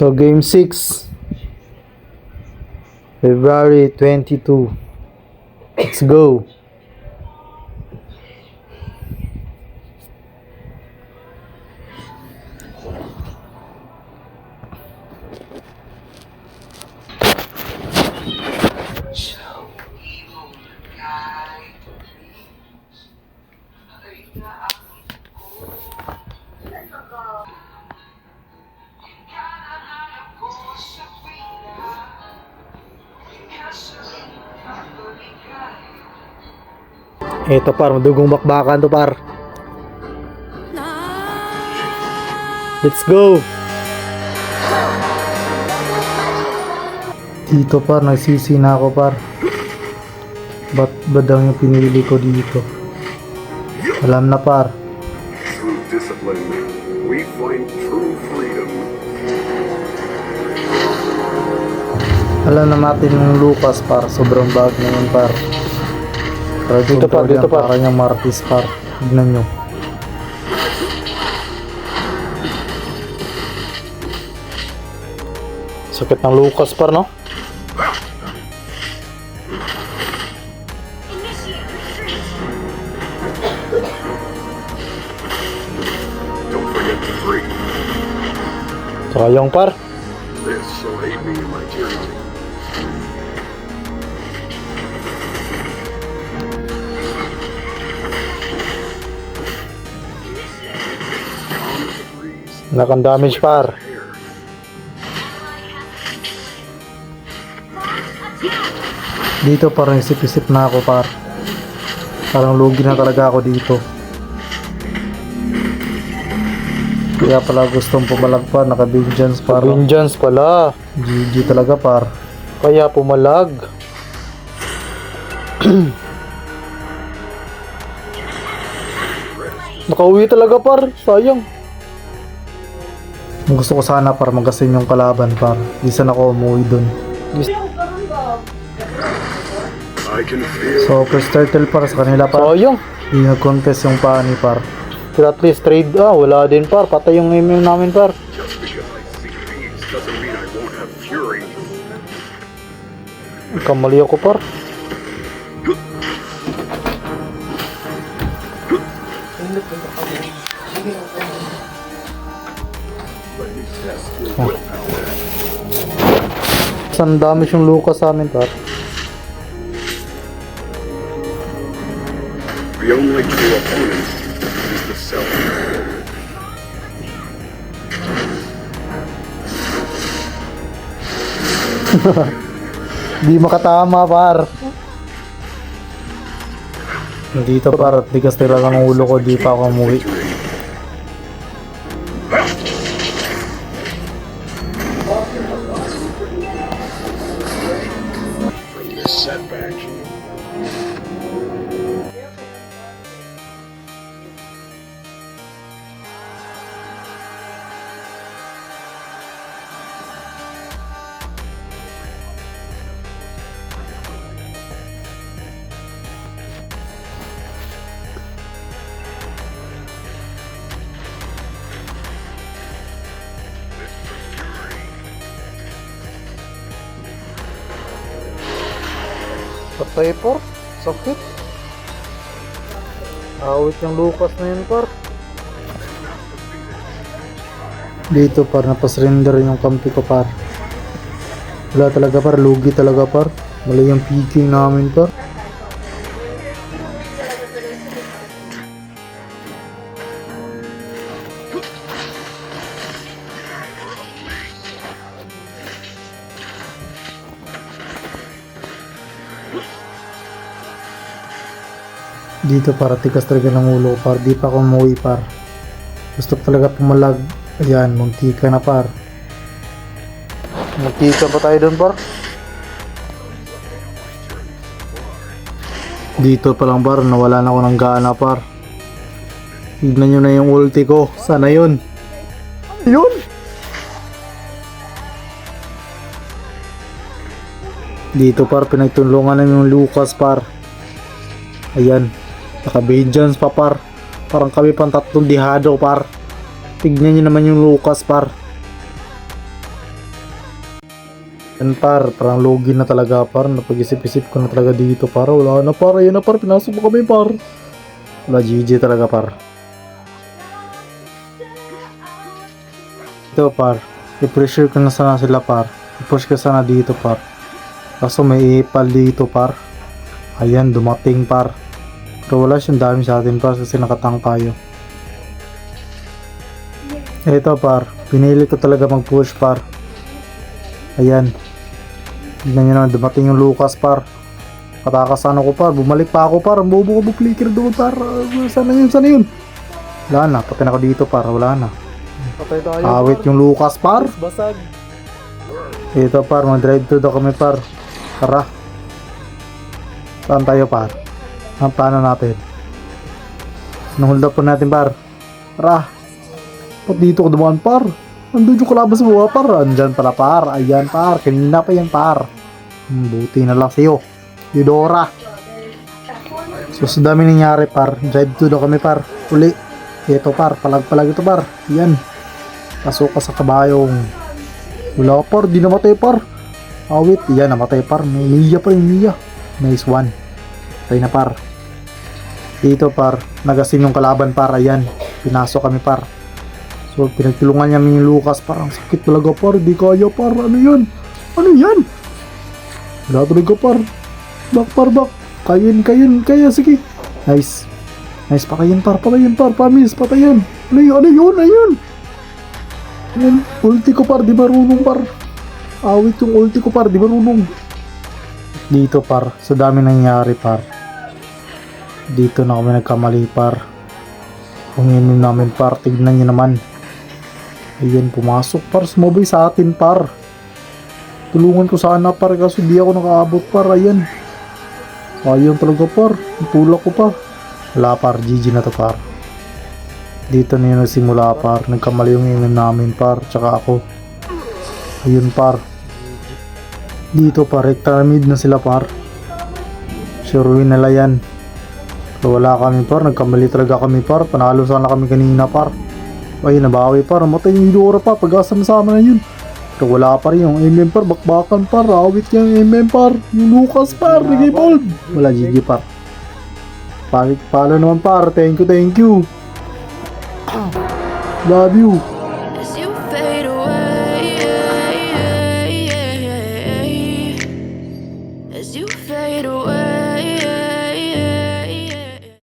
So game 6, February 22. Let's go. Ito par, madugong bakbakan to par. Let's go. Dito par, nagsisi na ako par. Ba't badang yung pinili ko dito? Alam na par. Through discipline, we find true freedom. Alam na natin yung Lucas par, sobrang bag na yun par. Pero dito par, para niyang Martis par. Tignan nyo. Sakit ng Lucas par, no? Don't forget to breathe. Sayang par. This shall aid me in my journey. Nakang damage par. Dito parang isip-isip na ako par. Parang lugi na talaga ako dito. Kaya pala gustong pumalag par. Naka-vengeance par. Vengeance pala. GG talaga par. Kaya pumalag. Nakauwi talaga par. Sayang. Gusto ko sana par magasin yung kalaban par. Di sana ako umuwi dun. I can feel So first turtle par sa kanila par. Sayang. Di nag-contest yung pani par. Pero at least trade wala din par. Patay yung MM namin par. just because I see thieves doesn't mean I won't have fury. Kamali ako par. Ang dami siyang Lucas sa amin par. The only true opponent is the self. Di makatama par. Dito par, at ligas talaga ng ulo ko, di pa ako umuwi. From this setback, Patay par, sakit. Awit yung Lucas na yun par. Dito par, napasurrender yung kampi ko par. Wala talaga par, lugi talaga par. Mali yung peeking namin par. Dito para tigas talaga ng ulo par. Di pa ako umuwi par. Gusto ko talaga pumalag. Ayan, muntika na par. Muntika pa tayo doon par. Dito pa lang par, nawala na ako ng gana par. Tignan nyo na yung ulti ko. Sana yun. Yun! Dito par, pinagtulungan na yung Lucas par. Ayan. Naka-vengeance pa par. Parang kami pang tatlong dihado par. Tignan nyo naman yung Lucas par. Yan par, parang login na talaga par. Napag-isip-isip ko na talaga dito par. Wala na par, ayan na par, pinasok mo kami par. Wala, GG talaga par. Ito par, i-pressure ko na sana sila par. I-push ko sana dito par. Kaso may ipal dito par. Ayan, dumating par. Pero wala siyang dami sa atin par kasi nakatang tayo. Ito par, pinili ko talaga mag-push par. Ayan. Tignan nyo naman, dumating yung Lucas par. Katakas ano ko par, bumalik pa ako par. Ang bobo ko flicker doon par. Sana yun, sana yun. Wala na, patay na ako dito par, wala na. Patay tayo. Awit yung Lucas par. Basag. Ito par, mag-drive thru daw kami par. Tara. Saan tayo par? Paano natin? Nung-hold up po natin par. Tara. Ba't dito ko dumaan par? Andun yung kalaban sa buha par. Andyan pala par. Ayan par. Kanina pa yan par. Buti na lang sa'yo. Eudora. So sa dami nangyari par. Drive to daw kami par. Uli. Ito par. Palag-palag ito par. Ayan. Pasok ka sa kabayong. Wala par. Di namatay par. Awit. Ayan namatay par. May Mia pa yung Mia. Nice one. Patay na par. Dito par. Nagasin yung kalaban par. Ayan. Pinasok kami par. So, pinagtulungan niya yung Lucas. Parang sakit talaga par. Di kaya par. Ano yan? Ano yan? Wala talaga par. Back par back. Kaya. Sige. Nice. Nice. Patayin par. Promise. Patayin. Ano yun? Ayan. Ulti ko par. Di marunong par. Awit yung ulti ko par. Di marunong. Dito par. Sa dami nangyari par. Dito na kami nagkamali par. Kung namin par. Tignan nyo naman. Ayan, pumasok par, sumabay sa atin par. Tulungan ko sana par, kaso di ako nakaabot par. Ayan. Ayun talaga par, itulak ko pa. Wala par, GG na to par. Dito na yun nagsimula par, nagkamali yung imen namin par, tsaka ako. Ayun par. Dito par, recta mid na sila par. Sure win nila yan. Pero wala kami par, nagkamali talaga kami par. Panalo sana kami kanina par. Ay, nabawi par. Matay yung Eudora pa. Pag-asa masama na yun. Pero wala pa rin yung MM par. Bakbakan par. Awit yung MM par. Yung Lucas par. Nag-evolve. Wala, GG par. Palo naman par. Thank you. Love you.